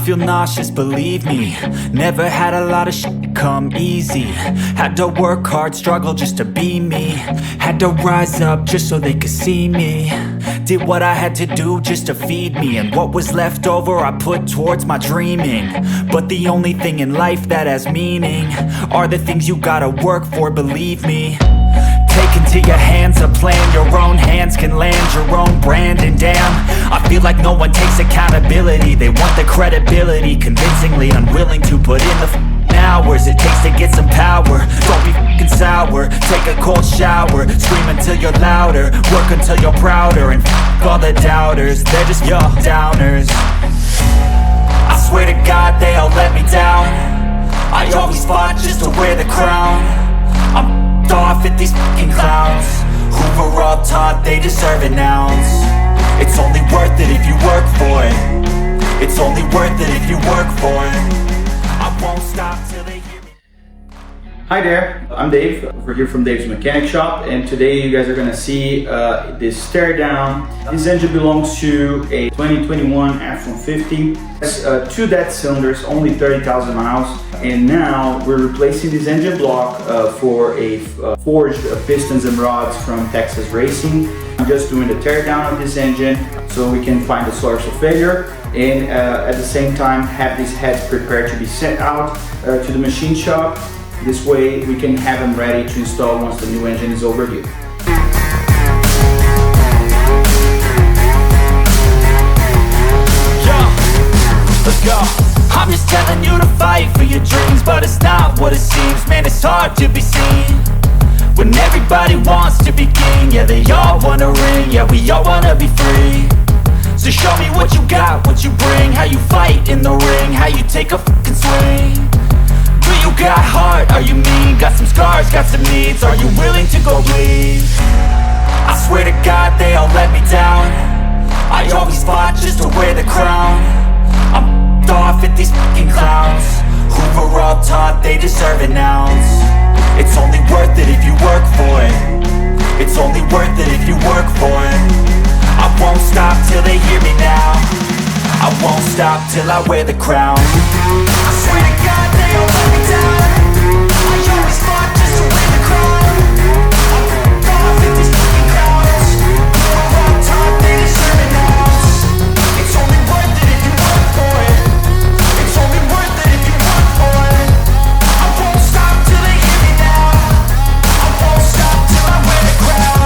feel nauseous, believe me. Never had a lot of shit come easy. Had to work hard, struggle just to be me. Had to rise up just so they could see me. Did what I had to do just to feed me, and what was left over I put towards my dreaming. But the only thing in life that has meaning are the things you gotta work for, believe me. Take into your hands a plan, your own hands can land your own brand. And damn, I feel like no one takes accountability. They want the credibility, convincingly unwilling to put in the hours it takes to get some power. Don't be f***ing sour, take a cold shower. Scream until you're louder, work until you're prouder. And f*** all the doubters, they're just your downers. I swear to God they all let me down. I always fought just to wear the crown. I'm off at these fucking clowns who were all taught they deserve an ounce. It's only worth it if you work for it. It's only worth it if you work for it. I won't stop till they hear me. Hi there, I'm Dave. We're here from Dave's Mechanic Shop, and today you guys are gonna see this teardown. This engine belongs to a 2021 F150. It's 2 dead cylinders, only 30,000 miles, and now we're replacing this engine block for a forged pistons and rods from Texas Racing. I'm just doing the teardown of this engine so we can find the source of failure, and at the same time have these heads prepared to be sent out to the machine shop. This way we can have them ready to install once the new engine is over here. Let's go. I'm just telling you to fight for your dreams, but it's not what it seems. Man, it's hard to be seen when everybody wants to be king. Yeah, they all wanna ring, yeah, we all wanna be free. So show me what you got, what you bring, how you fight in the ring, how you take a fucking swing. Do you got heart, are you mean? Got some scars, got some needs, are you willing to go bleed? I swear to God they all let me down. I always fought just to wear the crown. I'm off at these fucking clowns who were all taught they deserve an ounce. It's only worth it if you work for it. It's only worth it if you work for it. I won't stop till they hear me now. I won't stop till I wear the crown. I swear to God they all let me down. I always fought just to wear the crown. I'm off at these fucking clowns who were all taught they deserve an ounce. It's only worth it if you work for it. It's only worth it if you work for it. I won't stop till they hear me now. I won't stop till I wear the crown.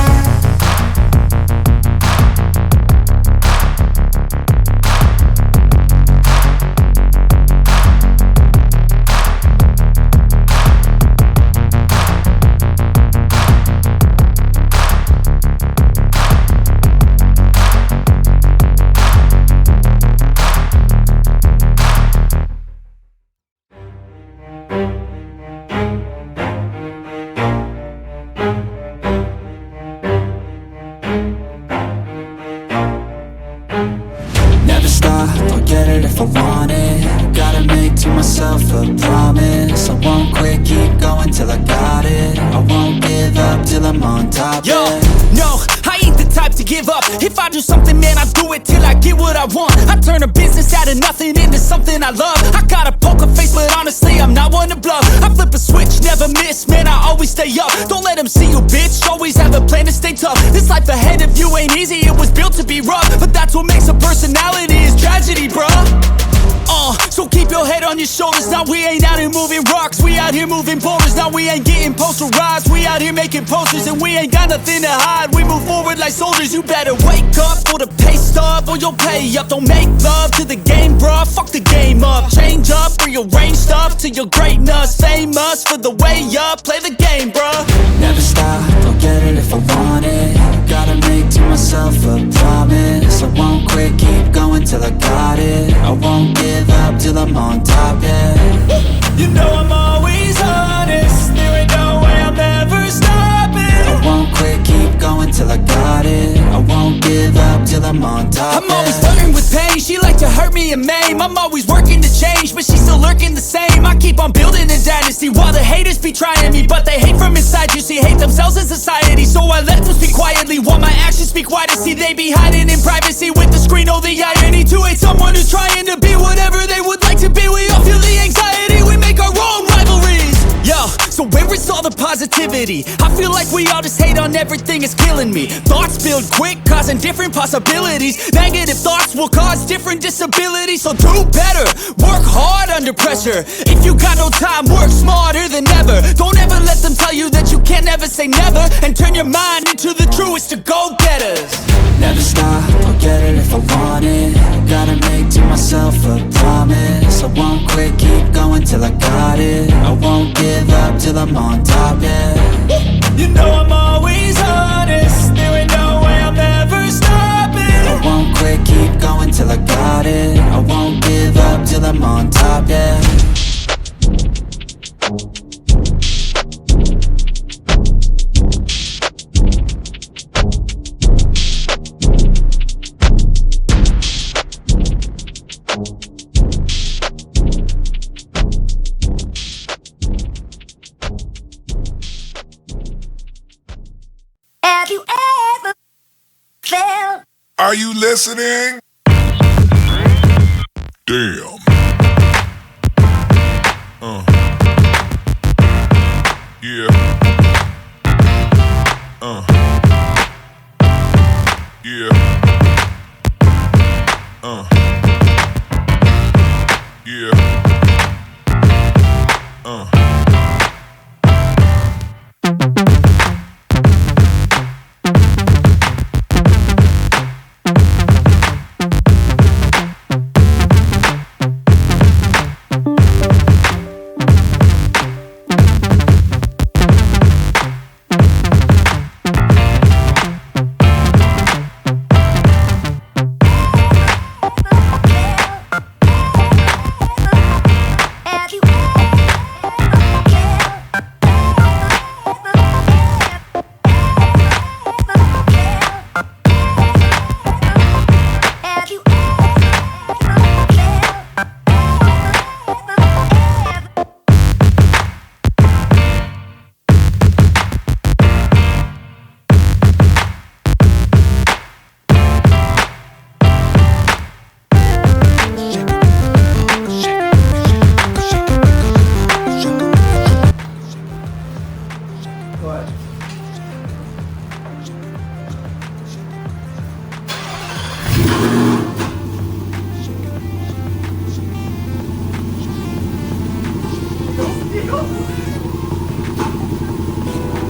Never stop, I'll get it if I want it. Gotta make to myself a promise. I won't quit, keep going till I got it. I won't give up till I'm on top. Yo, no, I ain't the type to give up. If I do something, man, I do it till I get what I want. I turn a business out of nothing into something I love. I got a poker face, but honestly, I'm not one to bluff. I flip a switch, never miss, man, I always stay up. Don't let them see you, bitch, always have a plan to stay tough. This life ahead of you ain't easy, it was built to be rough. But that's what makes a personality, is tragedy, bruh. So keep your head on your shoulders. Now we ain't out here moving rocks, we out here moving boulders. Now we ain't getting posterized, we out here making posters. And we ain't got nothing to hide, we move forward like soldiers. You better wake up for the pay stub, or you'll pay up. Don't make love to the game, bruh, fuck the game up. Change up, rearrange stuff to your greatness. Famous for the way up, play the game, bruh. Never stop, I'll get it if I want it. Gotta make to myself a promise. I won't quit, keep going till I got it. I won't give up till I'm on top, yeah. You know I'm always honest, there ain't no way I'm ever stopping. I won't quit, keep going till I got it. I won't give up till I'm on top, I'm always flirting with pain, she like to hurt me and maim. I'm always working to change, but she's still lurking the same. I keep on building a dynasty while the haters be trying me. But they hate from inside, you see, hate themselves in society. So I let them speak quietly while my actions speak wider. See, they be hiding in privacy with the screen, oh the irony. To hate someone who's trying to be whatever they would positivity. I feel like we all just hate on everything, it's killing me. Thoughts build quick, causing different possibilities. Negative thoughts will cause different disabilities. So do better, work hard under pressure. If you got no time, work smarter than ever. Don't ever let them tell you that you can't never say never. And turn your mind into the truest of go-getters. Never stop, I'll get it if I want it. Gotta make to myself a promise. I won't quit, keep going till I got it. I won't give up till I'm on top, yeah. You know I'm always honest, there ain't no way I'm ever stopping. I won't quit, keep going till I got it. I won't give up till I'm on top, yeah. Have you ever felt? Are you listening? Damn. Yeah. Yeah. Yeah.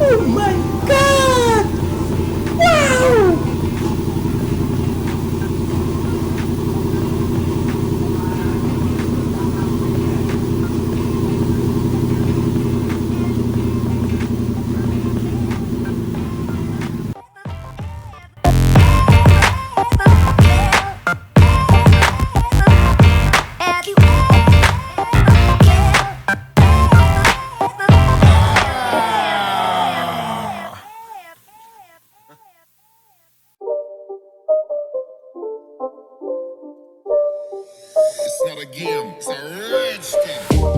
Oh my God! Wow! It's not a game, it's a rich thing.